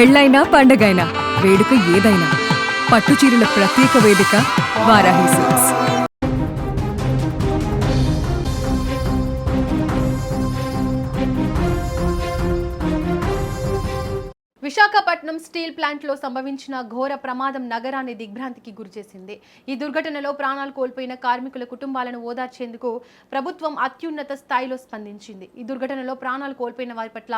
పెళ్ళైనా పండగైనా వేడుక ఏదైనా పట్టుచీరల ప్రత్యేక వేదిక వారాహి సిల్క్స్. విశాఖపట్నం స్టీల్ ప్లాంట్లో సంభవించిన ఘోర ప్రమాదం నగరాన్ని దిగ్భ్రాంతికి గురిచేసింది. ఈ దుర్ఘటనలో ప్రాణాలు కోల్పోయిన కార్మికుల కుటుంబాలను ఓదార్చేందుకు ప్రభుత్వం అత్యున్నత స్థాయిలో స్పందించింది. ఈ దుర్ఘటనలో ప్రాణాలు కోల్పోయిన వారి పట్ల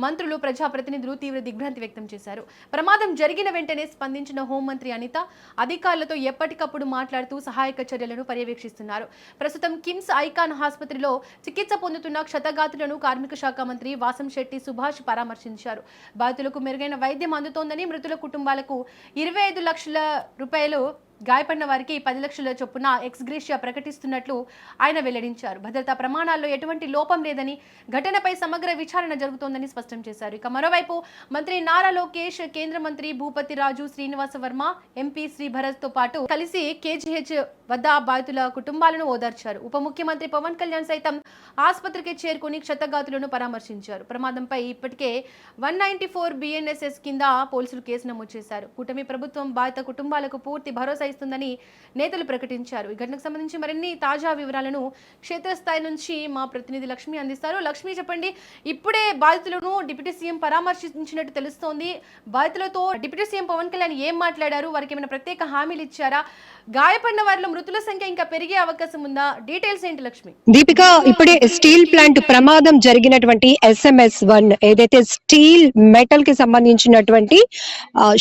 మంత్రులు, ప్రజాప్రతినిధులు తీవ్ర దిగ్భ్రాంతి వ్యక్తం చేశారు. ప్రమాదం జరిగిన వెంటనే స్పందించిన హోంమంత్రి అనిత అధికారులతో ఎప్పటికప్పుడు మాట్లాడుతూ సహాయక చర్యలను పర్యవేక్షిస్తున్నారు. ప్రస్తుతం కిమ్స్ ఐకాన్ ఆసుపత్రిలో చికిత్స పొందుతున్న క్షతగాత్రులను కార్మిక శాఖ మంత్రి వాసంశెట్టి సుభాష్ పరామర్శించారు. బాధితులకు మెరుగైన వైద్యం అందుతోందని, మృతుల కుటుంబాలకు 25 లక్షల రూపాయలు, గాయపడిన వారికి 10 లక్షల చొప్పున ఎక్స్గ్రేషియా ప్రకటిస్తున్నట్లు ఆయన వెల్లడించారు. భద్రతా ప్రమాణాల్లో ఎటువంటి లోపం లేదని, ఘటనపై సమగ్ర విచారణ జరుగుతోందని స్పష్టం చేశారు. ఇక మరోవైపు మంత్రి నారా లోకేష్, కేంద్ర మంత్రి భూపతి రాజు, శ్రీనివాస వర్మ, ఎంపీ శ్రీభరత్ తో పాటు కలిసి కేజీహెచ్ వద్ద బాధితుల కుటుంబాలను ఓదార్చారు. ఉప ముఖ్యమంత్రి పవన్ కళ్యాణ్ సైతం ఆసుపత్రికి చేరుకుని క్షతగాతులను పరామర్శించారు. ప్రమాదంపై ఇప్పటికే 194 BNSS కింద పోలీసులు కేసు నమోదు చేశారు. కూటమి ప్రభుత్వం బాధిత కుటుంబాలకు పూర్తి భరోసా ఇస్తుందని నేతలు ప్రకటించారు. ఈ ఘటనకు సంబంధించి మరిన్ని తాజా వివరాలను క్షేత్రస్థాయి నుంచి మా ప్రతినిధి లక్ష్మి అందిస్తారు. లక్ష్మి, చెప్పండి, ఇప్పుడే బాధితులను డిప్యూటీ సీఎం పరామర్శించినట్టు తెలుస్తోంది. బాధితులతో డిప్యూటీ సీఎం పవన్ కళ్యాణ్ ఏం మాట్లాడారు? వారికి ఏమైనా ప్రత్యేక హామీలు ఇచ్చారా? గాయపడిన వారిలో మృతుల సంఖ్య ఇంకా పెరిగే అవకాశం ఉందా? డీటెయిల్స్ ఏంటి లక్ష్మి? దీపిక, ఇప్పుడే స్టీల్ ప్లాంట్ ప్రమాదం జరిగినటువంటి SMS1 ఏదైతే స్టీల్ మెటల్ కి సంబంధించినటువంటి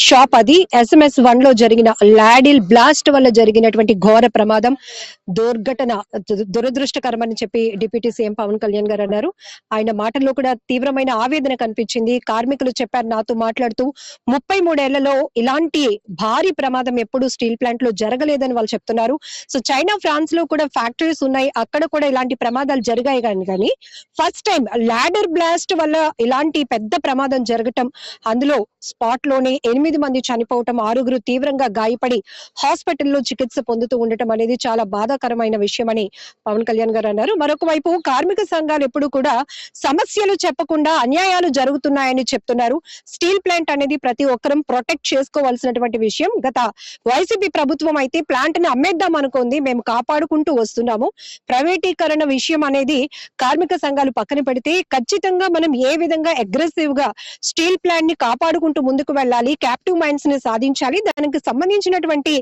షాప్, అది SMS1 లో జరిగిన లాడిల్ బ్లాస్ట్ వల్ల జరిగినటువంటి ఘోర ప్రమాదం, దుర్ఘటన దురదృష్టకరమని చెప్పి డిప్యూటీ సీఎం పవన్ కళ్యాణ్ గారు అన్నారు. ఆయన మాటల్లో కూడా తీవ్రమైన ఆవేదన కనిపించింది. కార్మికులు చెప్పారు నాతో మాట్లాడుతూ, 33 ఏళ్లలో ఇలాంటి భారీ ప్రమాదం ఎప్పుడు స్టీల్ ప్లాంట్ లో జరగలేదని వాళ్ళు చెప్తున్నారు. సో చైనా, ఫ్రాన్స్ లో కూడా ఫ్యాక్టరీస్ ఉన్నాయి, అక్కడ కూడా ఇలాంటి ప్రమాదాలు జరిగాయి కానీ ఫస్ట్ టైం లాడర్ బ్లాస్ట్ వల్ల ఇలాంటి పెద్ద ప్రమాదం జరగటం, అందులో స్పాట్ లోనే 8 మంది చనిపోవటం, 6 తీవ్రంగా గాయపడి హాస్పిటల్లో చికిత్స పొందుతూ ఉండటం అనేది చాలా బాధాకరమైన విషయం అని పవన్ కళ్యాణ్ గారు అన్నారు. మరొక వైపు కార్మిక సంఘాలు ఎప్పుడు కూడా సమస్యలు చెప్పకుండా అన్యాయాలు జరుగుతున్నాయని చెప్తున్నారు. స్టీల్ ప్లాంట్ అనేది ప్రతి ఒక్కరం ప్రొటెక్ట్ చేసుకోవాల్సినటువంటి విషయం. గత వైసీపీ ప్రభుత్వం అయితే ప్లాంట్ ని అమ్మేద్దాం అనుకుంది, మేము కాపాడుకుంటూ వస్తున్నాము. ప్రైవేటీకరణ విషయం అనేది కార్మిక సంఘాలు పక్కన పెడితే ఖచ్చితంగా మనం ఏ విధంగా అగ్రెసివ్ గా స్టీల్ ప్లాంట్ ని కాపాడుకుంటూ ముందుకు వెళ్ళాలి, క్యాప్టివ్ మైన్స్ ని సాధించాలి, దానికి సంబంధించినటువంటి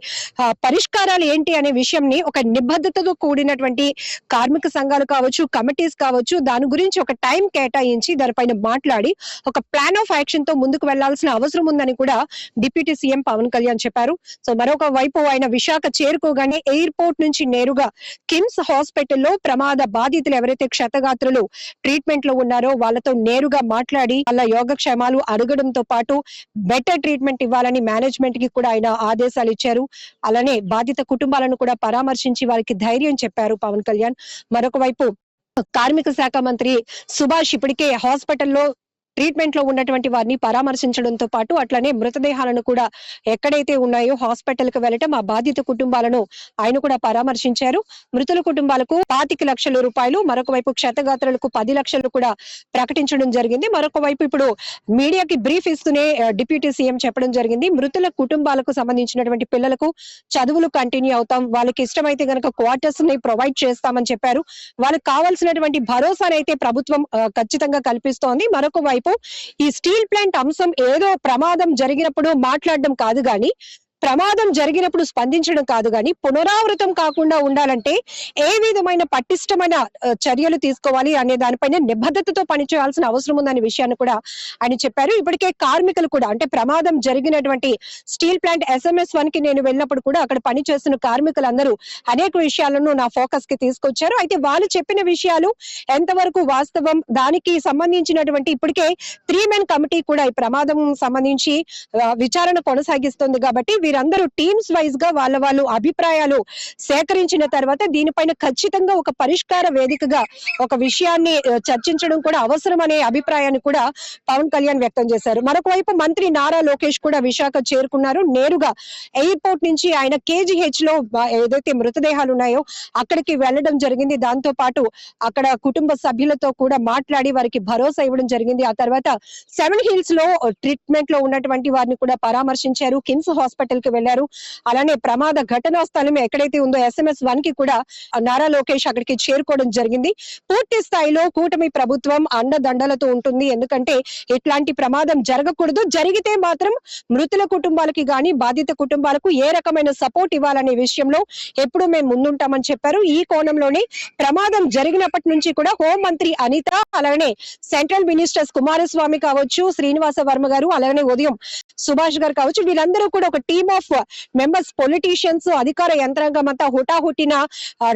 పరిష్కారాలు ఏంటి అనే విషయంని ఒక నిబద్ధతతో కూడినటువంటి కార్మిక సంఘాలు కావచ్చు, కమిటీస్ కావచ్చు, దాని గురించి ఒక టైం కేటాయించి దానిపైన మాట్లాడి ఒక ప్లాన్ ఆఫ్ యాక్షన్ తో ముందుకు వెళ్లాల్సిన అవసరం ఉందని కూడా డిప్యూటీ సీఎం పవన్ కళ్యాణ్ చెప్పారు. సో మరొక వైపు ఆయన విశాఖ చేరుకోగానే ఎయిర్పోర్ట్ నుంచి నేరుగా కిమ్స్ హాస్పిటల్లో ప్రమాద బాధితులు ఎవరైతే క్షతగాత్రులు ట్రీట్మెంట్ లో ఉన్నారో వాళ్ళతో నేరుగా మాట్లాడి వాళ్ళ యోగక్షేమాలు అడగడంతో పాటు బెటర్ ట్రీట్మెంట్ ఇవ్వాలని మేనేజ్మెంట్ కి కూడా ఆయన ఆదేశాలు ఇచ్చారు. అలానే బాధిత కుటుంబాలను కూడా పరామర్శించి వారికి ధైర్యం చెప్పారు పవన్ కళ్యాణ్. మరొక వైపు కార్మిక శాఖ మంత్రి సుభాష్ ఇప్పటికే హాస్పిటల్లో ట్రీట్మెంట్ లో ఉన్నటువంటి వారిని పరామర్శించడంతో పాటు అట్లనే మృతదేహాలను కూడా ఎక్కడైతే ఉన్నాయో హాస్పిటల్ కు వెళ్ళటం, ఆ బాధిత కుటుంబాలను ఆయన కూడా పరామర్శించారు. మృతుల కుటుంబాలకు 25 లక్షల రూపాయలు, మరొక వైపు క్షతగాత్రులకు 10 లక్షలు కూడా ప్రకటించడం జరిగింది. మరొక వైపు ఇప్పుడు మీడియాకి బ్రీఫ్ ఇస్తూనే డిప్యూటీ సీఎం చెప్పడం జరిగింది, మృతుల కుటుంబాలకు సంబంధించినటువంటి పిల్లలకు చదువులు కంటిన్యూ అవుతాం, వాళ్ళకి ఇష్టమైతే గనక క్వార్టర్స్ ని ప్రొవైడ్ చేస్తామని చెప్పారు. వాళ్ళకి కావాల్సినటువంటి భరోసానైతే ప్రభుత్వం ఖచ్చితంగా కల్పిస్తోంది. మరొక వైపు ఈ స్టీల్ ప్లాంట్ అంశం ఏదో ప్రమాదం జరిగినప్పుడు మాట్లాడడం కాదు గాని, ప్రమాదం జరిగినప్పుడు స్పందించడం కాదు గాని, పునరావృతం కాకుండా ఉండాలంటే ఏ విధమైన పటిష్టమైన చర్యలు తీసుకోవాలి అనే దానిపైన నిబద్ధతతో పనిచేయాల్సిన అవసరం ఉందనే విషయాన్ని కూడా ఆయన చెప్పారు. ఇప్పటికే కార్మికులు కూడా, అంటే ప్రమాదం జరిగినటువంటి స్టీల్ ప్లాంట్ SMS1 కి నేను వెళ్ళినప్పుడు కూడా అక్కడ పనిచేస్తున్న కార్మికులందరూ అనేక విషయాలను నా ఫోకస్ కి తీసుకొచ్చారు. అయితే వాళ్ళు చెప్పిన విషయాలు ఎంతవరకు వాస్తవం, దానికి సంబంధించినటువంటి ఇప్పటికే 3 మెన్ కమిటీ కూడా ఈ ప్రమాదం సంబంధించి విచారణ కొనసాగిస్తుంది కాబట్టి మీరందరూ టీమ్స్ వైజ్ గా వాళ్ళు అభిప్రాయాలు సేకరించిన తర్వాత దీనిపైన ఖచ్చితంగా ఒక పరిష్కార వేదికగా ఒక విషయాన్ని చర్చించడం కూడా అవసరం అనే అభిప్రాయాన్ని కూడా పవన్ కళ్యాణ్ వ్యక్తం చేశారు. మరొక వైపు మంత్రి నారా లోకేష్ కూడా విశాఖ చేరుకున్నారు. నేరుగా ఎయిర్పోర్ట్ నుంచి ఆయన KGH లో ఏదైతే మృతదేహాలు ఉన్నాయో అక్కడికి వెళ్ళడం జరిగింది. దాంతో పాటు అక్కడ కుటుంబ సభ్యులతో కూడా మాట్లాడి వారికి భరోసా ఇవ్వడం జరిగింది. ఆ తర్వాత 7 Hills లో ట్రీట్మెంట్ లో ఉన్నటువంటి వారిని కూడా పరామర్శించారు. కిమ్స్ హాస్పిటల్ కి వెళ్లారు. అలానే ప్రమాద ఘటనా స్థలం ఎక్కడైతే ఉందో SMS-1 కి కూడా నారా లోకేష్ అక్కడికి చేరుకోవడం జరిగింది. పూర్తి స్థాయిలో కూటమి ప్రభుత్వం అండదండలతో ఉంటుంది. ఎందుకంటే ఇట్లాంటి ప్రమాదం జరగకూడదు. జరిగితే మాత్రం మృతుల కుటుంబాలకి గాని బాధిత కుటుంబాలకు ఏ రకమైన సపోర్ట్ ఇవ్వాలనే విషయంలో ఎప్పుడు మేము ముందుంటామని చెప్పారు. ఈ కోణంలోనే ప్రమాదం జరిగినప్పటి నుంచి కూడా హోంమంత్రి అనిత, అలానే సెంట్రల్ మినిస్టర్స్ కుమారస్వామి కావచ్చు, శ్రీనివాస వర్మ గారు, అలానే ఉదయం సుభాష్ గారు కావచ్చు, వీళ్ళందరూ కూడా ఒక టీమ్ ఆఫ్ మెంబర్స్, పొలిటీషియన్స్, అధికార యంత్రాంగం అంతా హుటాహుటిన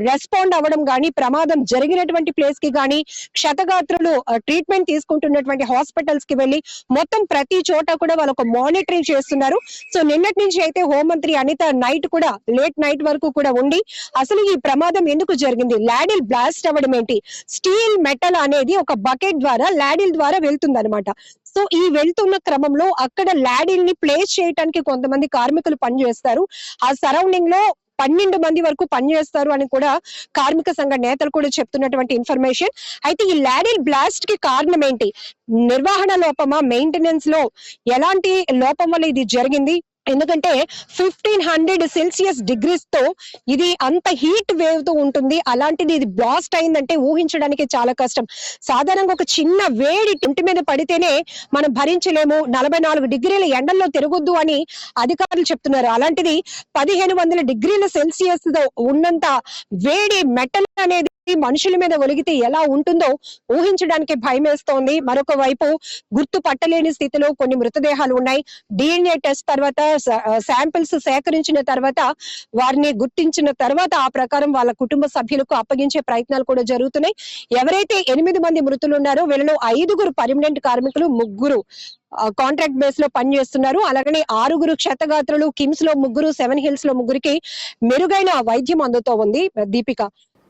రెస్పాండ్ అవ్వడం గాని, ప్రమాదం జరిగినటువంటి ప్లేస్ కి గాని, క్షతగాత్రులు ట్రీట్మెంట్ తీసుకుంటున్నటువంటి హాస్పిటల్స్ కి వెళ్లి మొత్తం ప్రతి చోట కూడా వాళ్ళు ఒక మానిటరింగ్ చేస్తున్నారు. సో నిన్నటి నుంచి అయితే హోంమంత్రి అనిత నైట్ కూడా లేట్ నైట్ వరకు కూడా ఉండి అసలు ఈ ప్రమాదం ఎందుకు జరిగింది, లాడిల్ బ్లాస్ట్ అవ్వడం ఏంటి, స్టీల్ మెటల్ అనేది ఒక బకెట్ ద్వారా లాడిల్ ద్వారా వెళ్తుందన్నమాట. సో ఈ వెళ్తున్న క్రమంలో అక్కడ లాడిల్ ని ప్లేస్ చేయడానికి కొంతమంది కార్మికులు పనిచేస్తారు. ఆ సరౌండింగ్ లో 12 మంది వరకు పనిచేస్తారు అని కూడా కార్మిక సంఘ నేతలు కూడా చెప్తున్నటువంటి ఇన్ఫర్మేషన్. అయితే ఈ లాడిల్ బ్లాస్ట్ కి కారణం ఏంటి, నిర్వహణ లోపమా, మెయింటెనెన్స్ లో ఎలాంటి లోపం వల్ల ఇది జరిగింది? ఎందుకంటే 1500 సెల్సియస్ డిగ్రీస్ తో ఇది అంత హీట్ వేవ్ తో ఉంటుంది. అలాంటిది ఇది బ్లాస్ట్ అయిందంటే ఊహించడానికి చాలా కష్టం. సాధారణంగా ఒక చిన్న వేడి ఇంటి మీద పడితేనే మనం భరించలేము, 44 డిగ్రీల ఎండల్లో తిరగొద్దు అని అధికారులు చెప్తున్నారు. అలాంటిది 1500 డిగ్రీల సెల్సియస్ తో ఉన్నంత వేడి మెటల్ అనేది మనుషుల మీద ఒలిగితే ఎలా ఉంటుందో ఊహించడానికి భయం వేస్తోంది. మరొక వైపు గుర్తు పట్టలేని స్థితిలో కొన్ని మృతదేహాలు ఉన్నాయి. DNA టెస్ట్ తర్వాత శాంపిల్స్ సేకరించిన తర్వాత వారిని గుర్తించిన తర్వాత ఆ ప్రకారం వాళ్ళ కుటుంబ సభ్యులకు అప్పగించే ప్రయత్నాలు కూడా జరుగుతున్నాయి. ఎవరైతే 8 మంది మృతులు ఉన్నారో వీళ్ళలో 5 పర్మనెంట్ కార్మికులు, 3 కాంట్రాక్ట్ బేస్ లో పనిచేస్తున్నారు. అలాగనే 6 క్షతగాత్రులు, కిమ్స్ లో 3, 7 Hills లో 3కి మెరుగైన వైద్యం అందుతో ఉంది. దీపిక,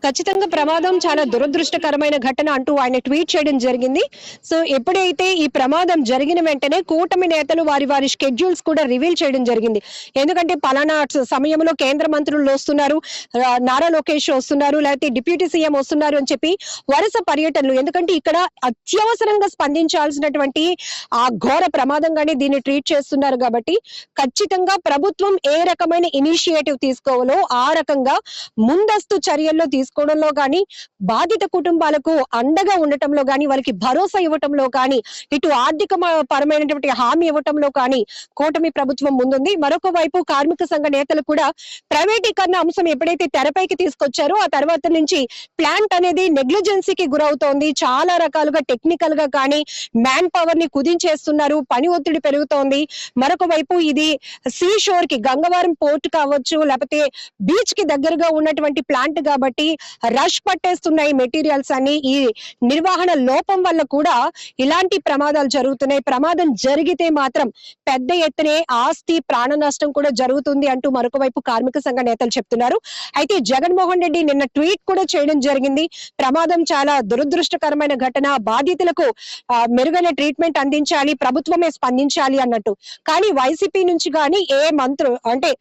ఖచ్చితంగా ప్రమాదం చాలా దురదృష్టకరమైన ఘటన అంటూ ఆయన ట్వీట్ చేయడం జరిగింది. సో ఎప్పుడైతే ఈ ప్రమాదం జరిగిన వెంటనే కూటమి నేతలు వారి షెడ్యూల్స్ కూడా రివీల్ చేయడం జరిగింది. ఎందుకంటే పలానా సమయంలో కేంద్ర మంత్రులు వస్తున్నారు, నారా లోకేష్ వస్తున్నారు, లేకపోతే డిప్యూటీ సీఎం వస్తున్నారు అని చెప్పి వరుస పర్యటనలు. ఎందుకంటే ఇక్కడ అత్యవసరంగా స్పందించాల్సినటువంటి ఆ ఘోర ప్రమాదంగానే దీన్ని ట్రీట్ చేస్తున్నారు కాబట్టి ఖచ్చితంగా ప్రభుత్వం ఏ రకమైన ఇనిషియేటివ్ తీసుకోవాలో ఆ రకంగా ముందస్తు చర్యల్లో తీసుకోవడంలో గాని, బాధిత కుటుంబాలకు అండగా ఉండటంలో గాని, వాళ్ళకి భరోసా ఇవ్వటంలో కానీ, ఇటు ఆర్థిక పరమైనటువంటి హామీ ఇవ్వటంలో కానీ కూటమి ప్రభుత్వం ముందుంది. మరొక వైపు కార్మిక సంఘ నేతలు కూడా ప్రైవేటీకరణ అంశం ఎప్పుడైతే తెరపైకి తీసుకొచ్చారో ఆ తర్వాత నుంచి ప్లాంట్ అనేది నెగ్లిజెన్సీకి గురవుతోంది. చాలా రకాలుగా టెక్నికల్ గా కానీ మ్యాన్ పవర్ ని కుదించేస్తున్నారు, పని ఒత్తిడి పెరుగుతోంది. మరొక వైపు ఇది సీ షోర్ కి, గంగవరం పోర్ట్ కావచ్చు, లేకపోతే బీచ్ కి దగ్గరగా ఉన్నటువంటి ప్లాంట్ కాబట్టి రష్ పట్టేస్తున్నాయి మెటీరియల్స్ అని. ఈ నిర్వహణ లోపం వల్ల కూడా ఇలాంటి ప్రమాదాలు జరుగుతున్నాయి. ప్రమాదం జరిగితే మాత్రం పెద్ద ఎత్తునే ఆస్తి, ప్రాణ నష్టం కూడా జరుగుతుంది అంటూ మరొక వైపు కార్మిక సంఘ నేతలు చెప్తున్నారు. అయితే జగన్మోహన్ రెడ్డి నిన్న ట్వీట్ కూడా చేయడం జరిగింది. ప్రమాదం చాలా దురదృష్టకరమైన ఘటన, బాధితులకు మెరుగైన ట్రీట్మెంట్ అందించాలి, ప్రభుత్వమే స్పందించాలి అన్నట్టు. కానీ వైసీపీ నుంచి కానీ ఏ మంత్రులు అంటే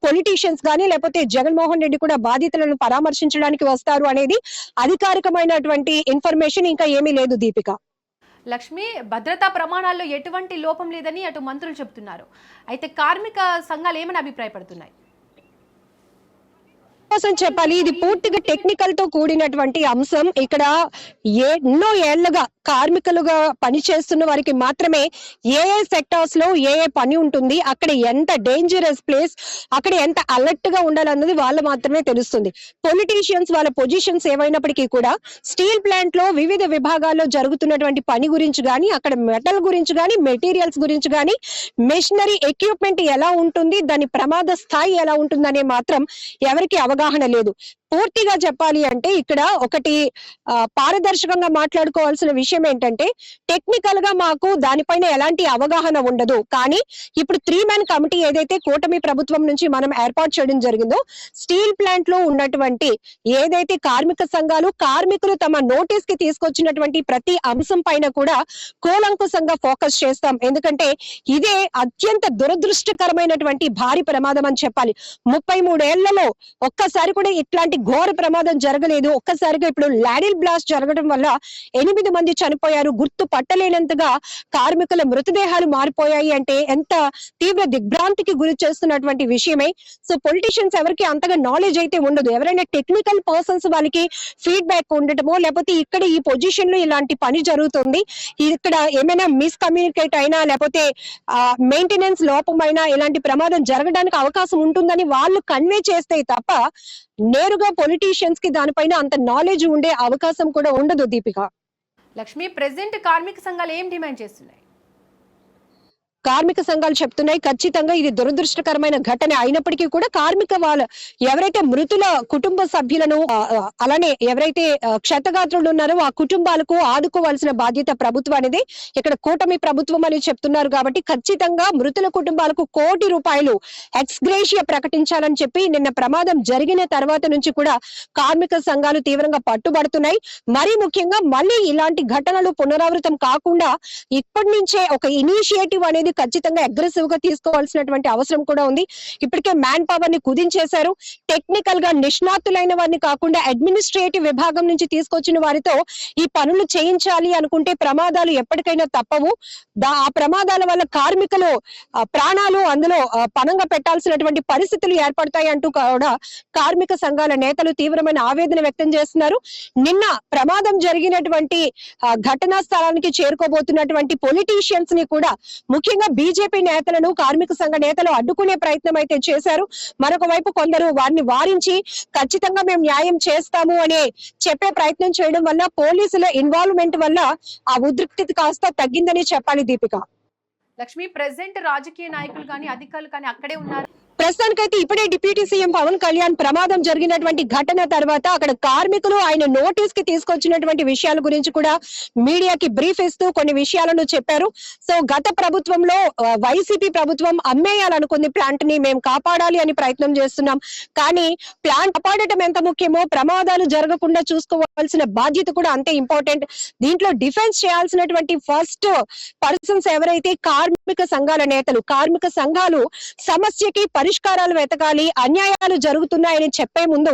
పొలిటీషియన్స్ కానీ లేకపోతే జగన్మోహన్ రెడ్డి కూడా బాధితులను పరామర్శించడానికి వస్తారు అనేది అధికారికమైనటువంటి ఇన్ఫర్మేషన్ ఇంకా ఏమీ లేదు. దీపిక, లక్ష్మి, భద్రతా ప్రమాణాల్లో ఎటువంటి లోపం లేదని అటు మంత్రులు చెప్తున్నారు. అయితే కార్మిక సంఘాలు ఏమని అభిప్రాయపడుతున్నాయి? కోసం చెప్పాలి, ఇది పూర్తిగా టెక్నికల్ తో కూడినటువంటి అంశం. ఇక్కడ ఎన్నో ఏళ్లుగా కార్మికులుగా పనిచేస్తున్న వారికి మాత్రమే ఏ సెక్టార్స్ లో ఏ పని ఉంటుంది, అక్కడ ఎంత డేంజరస్ ప్లేస్, అక్కడ ఎంత అలర్ట్ గా ఉండాలన్నది వాళ్ళు మాత్రమే తెలుస్తుంది. పొలిటీషియన్స్ వాళ్ళ పొజిషన్స్ ఏవైనప్పటికీ కూడా స్టీల్ ప్లాంట్ లో వివిధ విభాగాల్లో జరుగుతున్నటువంటి పని గురించి కానీ, అక్కడ మెటల్ గురించి కానీ, మెటీరియల్స్ గురించి కానీ, మెషినరీ ఎక్విప్మెంట్ ఎలా ఉంటుంది, దాని ప్రమాద స్థాయి ఎలా ఉంటుందనే మాత్రం ఎవరికి అవగాహన లేదు. పూర్తిగా చెప్పాలి అంటే ఇక్కడ ఒకటి పారదర్శకంగా మాట్లాడుకోవాల్సిన విషయం ఏంటంటే, టెక్నికల్ గా మాకు దానిపైన ఎలాంటి అవగాహన ఉండదు. కానీ ఇప్పుడు 3 మ్యాన్ కమిటీ ఏదైతే కూటమి ప్రభుత్వం నుంచి మనం ఏర్పాటు చేయడం జరిగిందో, స్టీల్ ప్లాంట్ లో ఉన్నటువంటి ఏదైతే కార్మిక సంఘాలు కార్మికులు తమ నోటీస్ కి తీసుకొచ్చినటువంటి ప్రతి అంశం పైన కూడా కూలంకుషంగా ఫోకస్ చేస్తాం. ఎందుకంటే ఇదే అత్యంత దురదృష్టకరమైనటువంటి భారీ ప్రమాదం అని చెప్పాలి. 33 ఏళ్లలో ఒక్కసారి కూడా ఇట్లాంటి ఘోర ప్రమాదం జరగలేదు. ఒక్కసారిగా ఇప్పుడు లాడిల్ బ్లాస్ట్ జరగడం వల్ల 8 మంది చనిపోయారు. గుర్తు పట్టలేనంతగా కార్మికుల మృతదేహాలు మారిపోయాయి అంటే ఎంత తీవ్ర దిగ్భ్రాంతికి గురి చేస్తున్నటువంటి విషయమే. సో పొలిటీషియన్స్ ఎవరికి అంతగా నాలెడ్జ్ అయితే ఉండదు. ఎవరైనా టెక్నికల్ పర్సన్స్ వాళ్ళకి ఫీడ్బ్యాక్ ఉండటమో, లేకపోతే ఇక్కడ ఈ పొజిషన్ లో ఇలాంటి పని జరుగుతుంది, ఇక్కడ ఏమైనా మిస్కమ్యూనికేట్ అయినా లేకపోతే మెయింటెనెన్స్ లోపమైనా ఇలాంటి ప్రమాదం జరగడానికి అవకాశం ఉంటుందని వాళ్ళు కన్వే చేస్తే తప్ప నేరుగా పొలిటీషియన్స్ కి దానిపైన అంత నాలెడ్జ్ ఉండే అవకాశం కూడా ఉండదు. దీపిక, లక్ష్మి, ప్రెసెంట్ కార్మిక సంఘాలు ఏం డిమాండ్ చేస్తున్నాయి? కార్మిక సంఘాలు చెప్తున్నాయి ఖచ్చితంగా ఇది దురదృష్టకరమైన ఘటన అయినప్పటికీ కూడా కార్మిక వాళ్ళ ఎవరైతే మృతుల కుటుంబ సభ్యులను అలానే ఎవరైతే క్షతగాత్రులు ఉన్నారో ఆ కుటుంబాలకు ఆదుకోవాల్సిన బాధ్యత ప్రభుత్వానిది. ఇక్కడ కూటమి ప్రభుత్వం అని చెప్తున్నారు కాబట్టి ఖచ్చితంగా మృతుల కుటుంబాలకు ₹1 కోటి ఎక్స్గ్రేషియా ప్రకటించాలని చెప్పి నిన్న ప్రమాదం జరిగిన తర్వాత నుంచి కూడా కార్మిక సంఘాలు తీవ్రంగా పట్టుబడుతున్నాయి. మరీ ముఖ్యంగా మళ్ళీ ఇలాంటి ఘటనలు పునరావృతం కాకుండా ఇప్పటి నుంచే ఒక ఇనిషియేటివ్ అనేది ఖచ్చితంగా అగ్రెసివ్ గా తీసుకోవాల్సినటువంటి అవసరం కూడా ఉంది. ఇప్పటికే మ్యాన్ పవర్ ని కుదించేశారు. టెక్నికల్ గా నిష్ణాతులైన వారిని కాకుండా అడ్మినిస్ట్రేటివ్ విభాగం నుంచి తీసుకొచ్చిన వారితో ఈ పనులు చేయించాలి అనుకుంటే ప్రమాదాలు ఎప్పటికైనా తప్పవు. ఆ ప్రమాదాల వల్ల కార్మికులు ప్రాణాలు అందులో పణంగా పెట్టాల్సినటువంటి పరిస్థితులు ఏర్పడతాయి అంటూ కూడా కార్మిక సంఘాల నేతలు తీవ్రమైన ఆవేదన వ్యక్తం చేస్తున్నారు. నిన్న ప్రమాదం జరిగినటువంటి ఘటనా స్థలానికి చేరుకోబోతున్నటువంటి పొలిటీషియన్స్ ని కూడా ముఖ్యంగా బీజేపీ నేతలను కార్మిక సంఘ నేతలు అడ్డుకునే ప్రయత్నం అయితే చేశారు. మరొక వైపు కొందరు వారిని వారించి ఖచ్చితంగా మేము న్యాయం చేస్తాము అని చెప్పే ప్రయత్నం చేయడం వల్ల పోలీసుల ఇన్వాల్వ్మెంట్ వల్ల ఆ ఉద్రిక్తత కాస్త తగ్గిందని చెప్పాలి. దీపిక, లక్ష్మి, ప్రెసెంట్ రాజకీయ నాయకులు కానీ అధికారులు కానీ అక్కడే ఉన్నారు. ప్రస్తుతానికైతే ఇప్పుడే డిప్యూటీ సీఎం పవన్ కళ్యాణ్ ప్రమాదం జరిగినటువంటి ఘటన తర్వాత అక్కడ కార్మికులు ఆయన నోటీస్ కి తీసుకొచ్చినటువంటి విషయాల గురించి కూడా మీడియాకి బ్రీఫ్ ఇస్తూ కొన్ని విషయాలను చెప్పారు. సో గత ప్రభుత్వంలో వైసీపీ ప్రభుత్వం అమ్మేయాలనుకుంది ప్లాంట్ ని, మేము కాపాడాలి అని ప్రయత్నం చేస్తున్నాం. కానీ ప్లాంట్ కాపాడటం ఎంత ముఖ్యమో ప్రమాదాలు జరగకుండా చూసుకోవాల్సిన బాధ్యత కూడా అంతే ఇంపార్టెంట్. దీంట్లో డిఫెన్స్ చేయాల్సినటువంటి ఫస్ట్ పర్సన్స్ ఎవరైతే కార్మిక సంఘాల నేతలు, కార్మిక సంఘాలు సమస్యకి పరిష్కారాలు వెతకాలి. అన్యాయాలు జరుగుతున్నాయని చెప్పే ముందు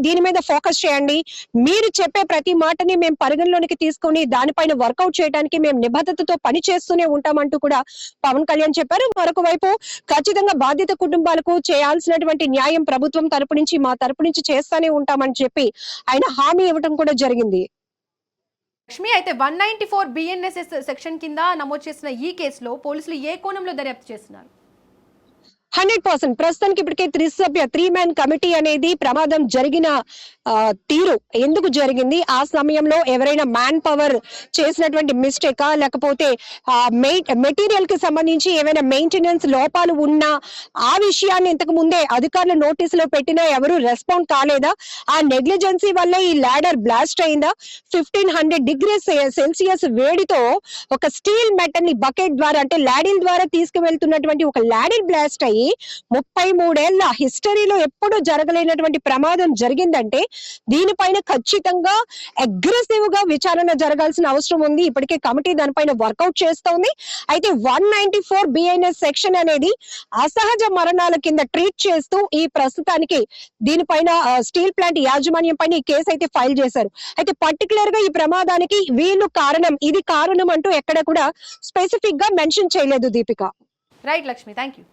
దీని మీద ఫోకస్ చేయండి. మీరు చెప్పే ప్రతి మాటని మేము పరిగణలోనికి తీసుకుని దానిపైన వర్కౌట్ చేయడానికి మేము నిబద్ధతతో పని చేస్తూనే ఉంటామంటూ కూడా పవన్ కళ్యాణ్ చెప్పారు. మరొక వైపు ఖచ్చితంగా బాధిత కుటుంబాలకు చేయాల్సినటువంటి న్యాయం ప్రభుత్వం తరపు నుంచి మా తరపు నుంచి చేస్తానే ఉంటామని చెప్పి ఆయన హామీ ఇవ్వడం కూడా జరిగింది. లక్ష్మి, అయితే 194 BNSS సెక్షన్ కింద నమోదు చేసిన ఈ కేసులో పోలీసులు ఏ కోణంలో దర్యాప్తు చేస్తున్నారు? 100% ప్రస్తుతానికి ఇప్పటికే 3 మ్యాన్ కమిటీ అనేది ప్రమాదం జరిగిన తీరు ఎందుకు జరిగింది, ఆ సమయంలో ఎవరైనా మ్యాన్ పవర్ చేసినటువంటి మిస్టేకా, లేకపోతే మెటీరియల్ కి సంబంధించి ఏమైనా మెయింటెనెన్స్ లోపాలు ఉన్నా ఆ విషయాన్ని ఇంతకు ముందే అధికారుల నోటీసులో పెట్టినా ఎవరు రెస్పాండ్ కాలేదా, ఆ నెగ్లిజెన్సీ వల్ల ఈ ల్యాడర్ బ్లాస్ట్ అయిందా, 1500 degrees సెల్సియస్ వేడితో ఒక స్టీల్ మెటల్ ని బకెట్ ద్వారా అంటే లాడిల్ ద్వారా తీసుకువెళ్తున్నటువంటి ఒక లాడిల్ బ్లాస్ట్ అయ్యి 33 ఏళ్ల హిస్టరీలో ఎప్పుడూ జరగలేనటువంటి ప్రమాదం జరిగిందంటే దీనిపైన ఖచ్చితంగా అగ్రెసివ్ గా విచారణ జరగాల్సిన అవసరం ఉంది. ఇప్పటికే కమిటీ దానిపైన వర్కౌట్ చేస్తోంది. అయితే 194 BNS సెక్షన్ అనేది అసహజ మరణాల కింద ట్రీట్ చేస్తూ ఈ ప్రస్తుతానికి దీనిపైన స్టీల్ ప్లాంట్ యాజమాన్యం పైన ఈ కేసు అయితే ఫైల్ చేశారు. అయితే పర్టికులర్ గా ఈ ప్రమాదానికి వీళ్ళు కారణం, ఇది కారణం అంటూ ఎక్కడ కూడా స్పెసిఫిక్ గా మెన్షన్ చేయలేదు. Deepika, right Lakshmi, thank you.